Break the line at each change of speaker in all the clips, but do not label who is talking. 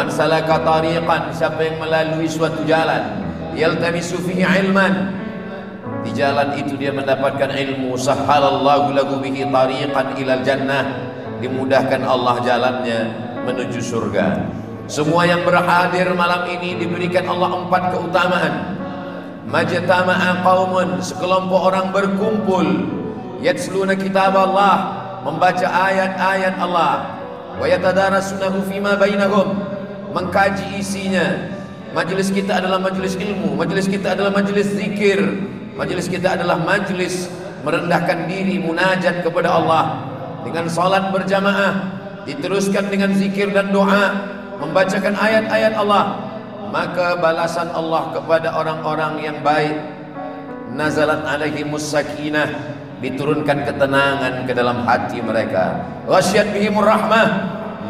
Man salaka tariqan, siapa yang melalui suatu jalan, yaltamisu fihi ilman, di jalan itu dia mendapatkan ilmu, sahhalallahu lahu bihi tariqan ilal jannah, dimudahkan Allah jalannya menuju surga. Semua yang berhadir malam ini diberikan Allah 4 keutamaan. Majtama'a qaumun, sekelompok orang berkumpul, yatsluna kitab Allah, membaca ayat-ayat Allah, wa yatadarasunahu fima bainahum, mengkaji isinya. Majelis kita adalah majelis ilmu, majelis kita adalah majelis zikir, majelis kita adalah majelis merendahkan diri, munajat kepada Allah dengan salat berjamaah, diteruskan dengan zikir dan doa, membacakan ayat-ayat Allah. Maka balasan Allah kepada orang-orang yang baik, nazalat alaihimus sakinah, diturunkan ketenangan ke dalam hati mereka. Ghasyat bihimur rahmah,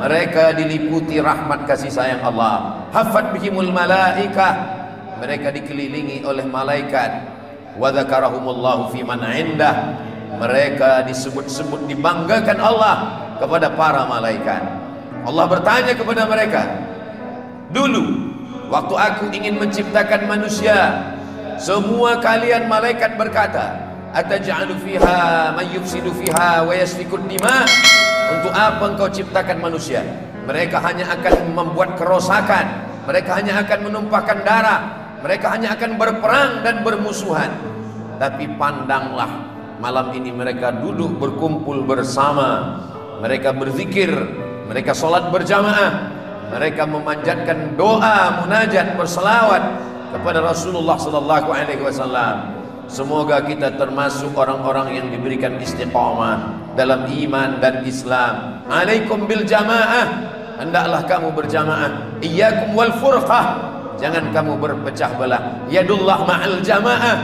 mereka diliputi rahmat kasih sayang Allah. Hafat bihimul malaikah, mereka dikelilingi oleh malaikat. Wa dzakarahumullahu fi man indah, mereka disebut-sebut, dibanggakan Allah kepada para malaikat. Allah bertanya kepada mereka, dulu waktu aku ingin menciptakan manusia, semua kalian malaikat berkata, ataj'alu fiha man yufsidu fiha wa yasfikud dima, untuk apa engkau ciptakan manusia? Mereka hanya akan membuat kerosakan, mereka hanya akan menumpahkan darah, mereka hanya akan berperang dan bermusuhan. Tapi pandanglah, malam ini mereka duduk berkumpul bersama, mereka berzikir, mereka sholat berjamaah, mereka memanjatkan doa, munajat, berselawat kepada Rasulullah sallallahu alaihi wasallam. Semoga kita termasuk orang-orang yang diberikan istiqamah dalam iman dan Islam. Alaikum bil jamaah, hendaklah kamu berjamaah. Iyyakum wal furqah, jangan kamu berpecah belah. Yadullah ma'al jamaah,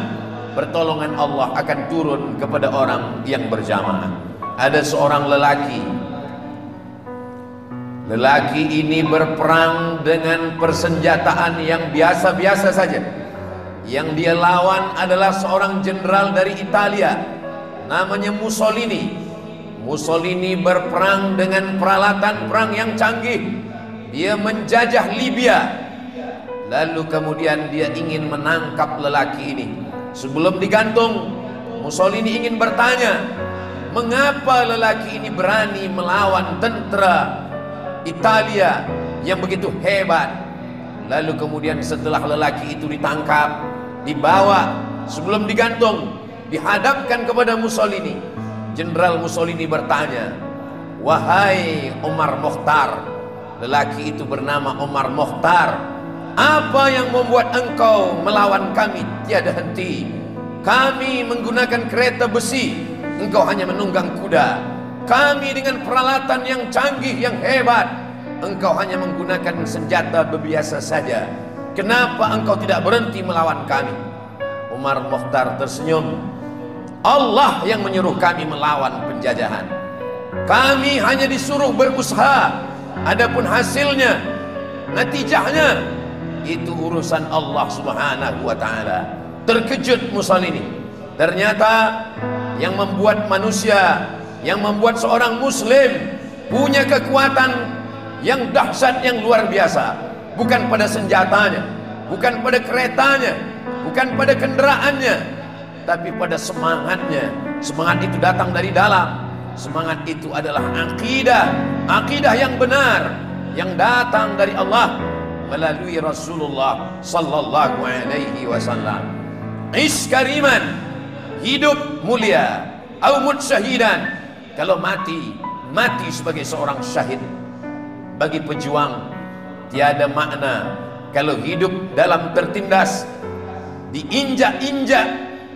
pertolongan Allah akan turun kepada orang yang berjamaah. Ada seorang lelaki ini berperang dengan persenjataan yang biasa-biasa saja. Yang dia lawan adalah seorang jenderal dari Italia, namanya Mussolini. Mussolini berperang dengan peralatan perang yang canggih. Dia menjajah Libya. Lalu kemudian dia ingin menangkap lelaki ini. Sebelum digantung, Mussolini ingin bertanya, mengapa lelaki ini berani melawan tentara Italia yang begitu hebat. Lalu kemudian setelah lelaki itu ditangkap, dibawa, sebelum digantung, dihadapkan kepada Mussolini. Jenderal Mussolini bertanya, wahai Omar Mokhtar, lelaki itu bernama Omar Mokhtar, apa yang membuat engkau melawan kami tiada henti? Kami menggunakan kereta besi, engkau hanya menunggang kuda. Kami dengan peralatan yang canggih, yang hebat, engkau hanya menggunakan senjata biasa saja. Kenapa engkau tidak berhenti melawan kami? Umar Mokhtar tersenyum. Allah yang menyuruh kami melawan penjajahan. Kami hanya disuruh berusaha. Adapun hasilnya, natijahnya, itu urusan Allah subhanahu wa ta'ala. Terkejut Mussolini. Ternyata yang membuat manusia, yang membuat seorang muslim punya kekuatan yang dahsyat, yang luar biasa, bukan pada senjatanya, bukan pada keretanya, bukan pada kendaraannya, tapi pada semangatnya. Semangat itu datang dari dalam. Semangat itu adalah akidah, akidah yang benar, yang datang dari Allah melalui Rasulullah sallallahu alaihi wasallam. Ish kariman, hidup mulia, au mut syahidan, kalau mati, mati sebagai seorang syahid. Bagi pejuang tiada makna kalau hidup dalam tertindas, diinjak-injak,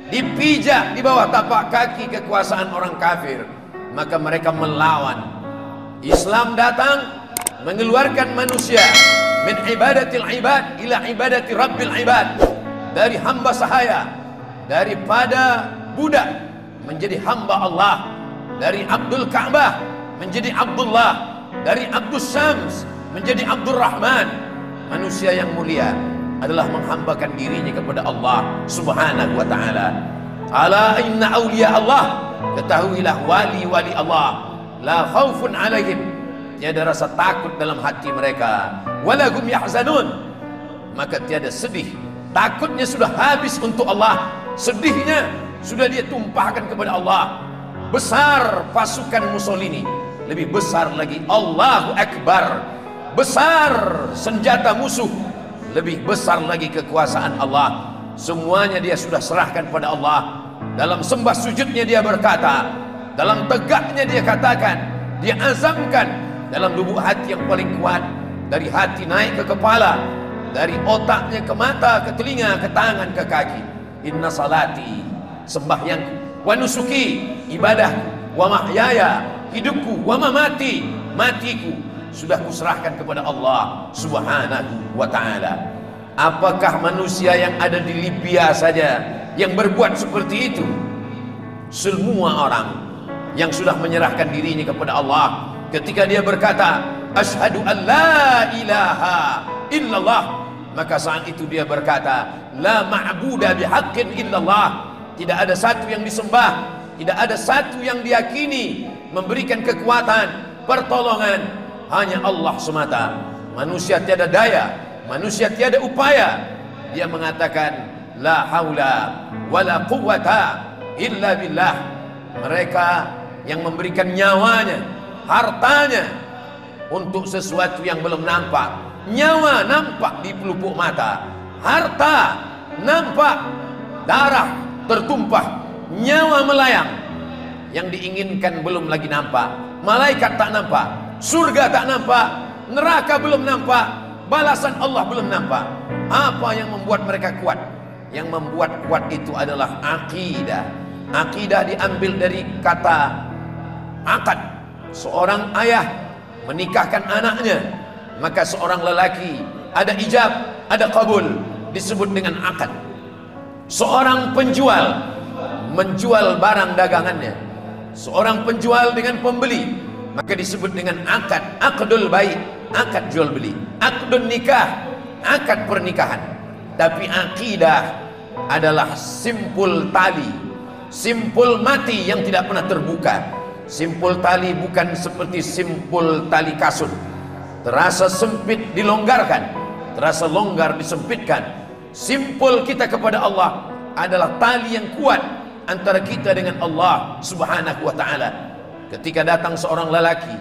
dipijak di bawah tapak kaki kekuasaan orang kafir. Maka mereka melawan. Islam datang mengeluarkan manusia min ibadatil ibad ila ibadati rabbil ibad, dari hamba sahaya, daripada budak menjadi hamba Allah, dari Abdul Ka'bah menjadi Abdullah, dari Abdus Syams menjadi Abdul Rahman. Manusia yang mulia adalah menghambakan dirinya kepada Allah subhanahu wa ta'ala. Ala inna awliya Allah, ketahuilah wali-wali Allah, la khaufun alaihim, tiada rasa takut dalam hati mereka, walahum yahzanun. Maka tiada sedih, takutnya sudah habis untuk Allah, sedihnya sudah dia tumpahkan kepada Allah. Besar pasukan Mussolini, lebih besar lagi Allahu Akbar. Besar senjata musuh, lebih besar lagi kekuasaan Allah. Semuanya dia sudah serahkan pada Allah. Dalam sembah sujudnya dia berkata, dalam tegaknya dia katakan, dia azamkan dalam lubuk hati yang paling kuat, dari hati naik ke kepala, dari otaknya ke mata, ke telinga, ke tangan, ke kaki. Inna salati, sembahyangku, wa nusuki, ibadahku, wa mahyaya, hidupku, wa mamati, matiku, sudah kuserahkan kepada Allah Subhanahu wa ta'ala. Apakah manusia yang ada di Libya saja yang berbuat seperti itu? Semua orang yang sudah menyerahkan dirinya kepada Allah, ketika dia berkata asyhadu an la ilaha illallah, maka saat itu dia berkata la ma'buda bihaqqin illallah, tidak ada satu yang disembah, tidak ada satu yang diyakini memberikan kekuatan, pertolongan, hanya Allah semata. Manusia tiada daya, manusia tiada upaya. Dia mengatakan la haula wala quwwata illa billah. Mereka yang memberikan nyawanya, hartanya untuk sesuatu yang belum nampak. Nyawa nampak di pelupuk mata, harta nampak, darah tertumpah, nyawa melayang. Yang diinginkan belum lagi nampak, malaikat tak nampak, surga tak nampak, neraka belum nampak, balasan Allah belum nampak. Apa yang membuat mereka kuat? Yang membuat kuat itu adalah akidah. Akidah diambil dari kata akad. Seorang ayah menikahkan anaknya, maka seorang lelaki ada ijab, ada qabul, disebut dengan akad. Seorang penjual menjual barang dagangannya, seorang penjual dengan pembeli, maka disebut dengan akad. Akdul baik, akad jual beli. Akdun nikah, akad pernikahan. Tapi akidah adalah simpul tali, simpul mati yang tidak pernah terbuka. Simpul tali bukan seperti simpul tali kasut, terasa sempit dilonggarkan, terasa longgar disempitkan. Simpul kita kepada Allah adalah tali yang kuat antara kita dengan Allah Subhanahu wa ta'ala. Ketika datang seorang lelaki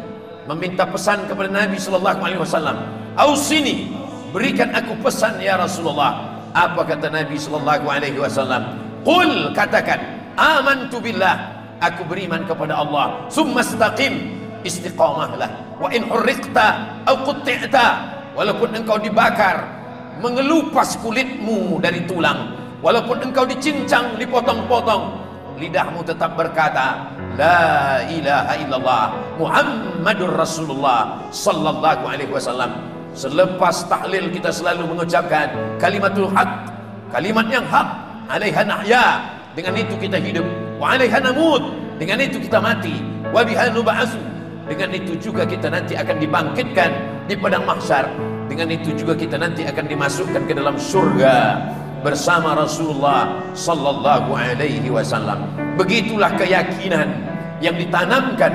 meminta pesan kepada Nabi sallallahu alaihi wasallam, "Ausini, berikan aku pesan ya Rasulullah." Apa kata Nabi sallallahu alaihi wasallam? "Qul," katakan, "amantu billah," aku beriman kepada Allah. "Summa istaqim," istiqamahlah. "Wa in hurriqta aw qutti'ta," walaupun engkau dibakar, mengelupas kulitmu dari tulang, walaupun engkau dicincang, dipotong-potong, lidahmu tetap berkata la ilaha illallah Muhammadur Rasulullah sallallahu alaihi wasallam. Selepas tahlil kita selalu mengucapkan kalimatul haq, kalimat yang hak. Alaiha nahya, dengan itu kita hidup. Wa alaiha namut, dengan itu kita mati. Wa biha nub'atsu, dengan itu juga kita nanti akan dibangkitkan di padang mahsyar. Dengan itu juga kita nanti akan dimasukkan ke dalam surga bersama Rasulullah sallallahu alaihi wasallam. Begitulah keyakinan yang ditanamkan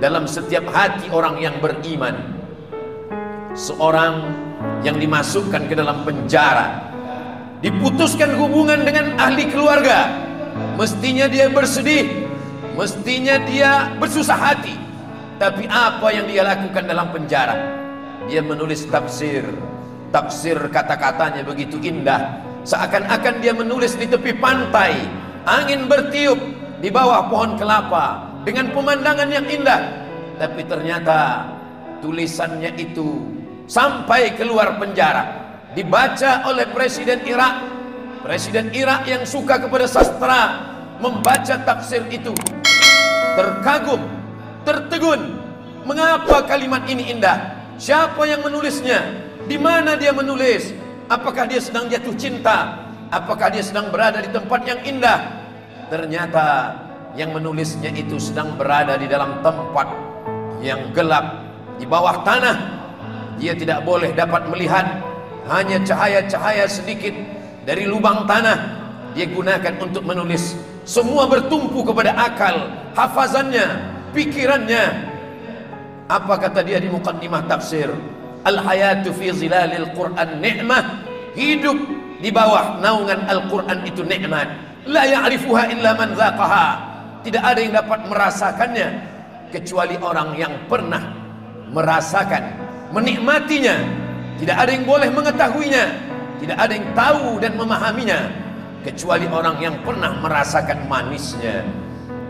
dalam setiap hati orang yang beriman. Seorang yang dimasukkan ke dalam penjara, diputuskan hubungan dengan ahli keluarga, mestinya dia bersedih, mestinya dia bersusah hati. Tapi apa yang dia lakukan dalam penjara? Dia menulis tafsir. Tafsir kata-katanya begitu indah, seakan-akan dia menulis di tepi pantai, angin bertiup di bawah pohon kelapa dengan pemandangan yang indah. Tapi ternyata tulisannya itu sampai keluar penjara, dibaca oleh Presiden Irak. Presiden Irak yang suka kepada sastra membaca tafsir itu, terkagum, tertegun. Mengapa kalimat ini indah? Siapa yang menulisnya? Di mana dia menulis? Apakah dia sedang jatuh cinta? Apakah dia sedang berada di tempat yang indah? Ternyata yang menulisnya itu sedang berada di dalam tempat yang gelap, di bawah tanah. Dia tidak boleh dapat melihat, hanya cahaya-cahaya sedikit dari lubang tanah dia gunakan untuk menulis. Semua bertumpu kepada akal, hafazannya, pikirannya. Apa kata dia di muqaddimah tafsir? Al-hayatu fi zilalil Qur'an ni'mah. Hidup di bawah naungan Al-Quran itu nikmat. La ya'rifuha illa man dzaqaha. Tidak ada yang dapat merasakannya kecuali orang yang pernah merasakan, menikmatinya. Tidak ada yang boleh mengetahuinya, tidak ada yang tahu dan memahaminya kecuali orang yang pernah merasakan manisnya.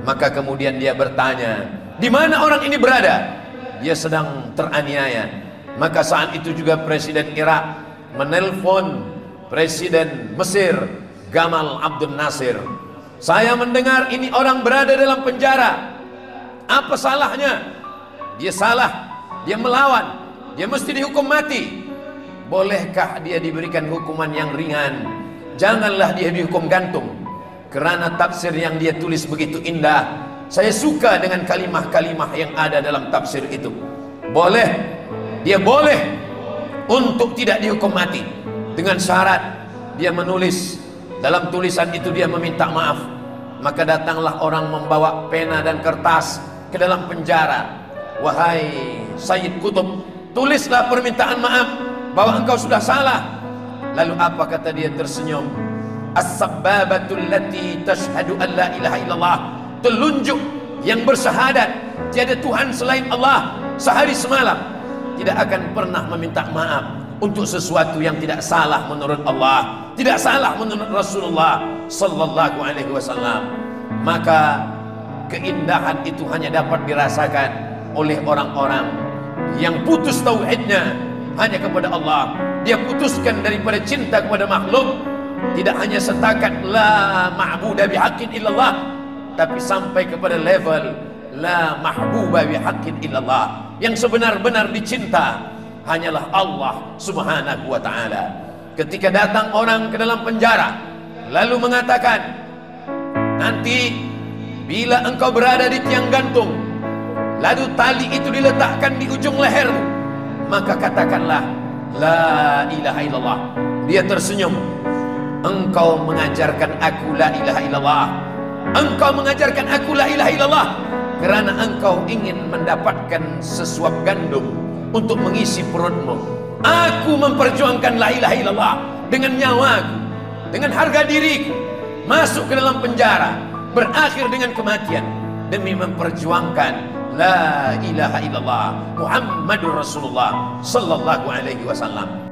Maka kemudian dia bertanya, di mana orang ini berada? Dia sedang teraniaya. Maka saat itu juga Presiden Irak menelpon Presiden Mesir Gamal Abdel Nasir. Saya mendengar ini orang berada dalam penjara. Apa salahnya? Dia salah, dia melawan, dia mesti dihukum mati. Bolehkah dia diberikan hukuman yang ringan? Janganlah dia dihukum gantung. Kerana tafsir yang dia tulis begitu indah. Saya suka dengan kalimah-kalimah yang ada dalam tafsir itu. Boleh, dia boleh untuk tidak dihukum mati, dengan syarat dia menulis. Dalam tulisan itu dia meminta maaf. Maka datanglah orang membawa pena dan kertas ke dalam penjara. Wahai Sayyid Qutb, tulislah permintaan maaf bahwa engkau sudah salah. Lalu apa kata dia tersenyum? As-sabbabatul lati tashhadu an la ilaha illallah. Telunjuk yang bersyahadat tiada Tuhan selain Allah sehari semalam tidak akan pernah meminta maaf untuk sesuatu yang tidak salah menurut Allah, tidak salah menurut Rasulullah sallallahu alaihi wasallam. Maka keindahan itu hanya dapat dirasakan oleh orang-orang yang putus tauhidnya hanya kepada Allah. Dia putuskan daripada cinta kepada makhluk, tidak hanya setakat la ma'budu bihaqqin illallah, tapi sampai kepada level la mahbuba bihaqqin illallah. Yang sebenar-benar dicinta hanyalah Allah subhanahu wa ta'ala. Ketika datang orang ke dalam penjara lalu mengatakan, nanti bila engkau berada di tiang gantung, lalu tali itu diletakkan di ujung lehermu, maka katakanlah la ilaha illallah. Dia tersenyum. Engkau mengajarkan aku la ilaha illallah, engkau mengajarkan aku la ilaha illallah kerana engkau ingin mendapatkan sesuap gandum untuk mengisi perutmu. Aku memperjuangkan la ilaha illallah dengan nyawaku, dengan harga diriku, masuk ke dalam penjara, berakhir dengan kematian demi memperjuangkan la ilaha illallah Muhammadur Rasulullah sallallahu alaihi wasallam.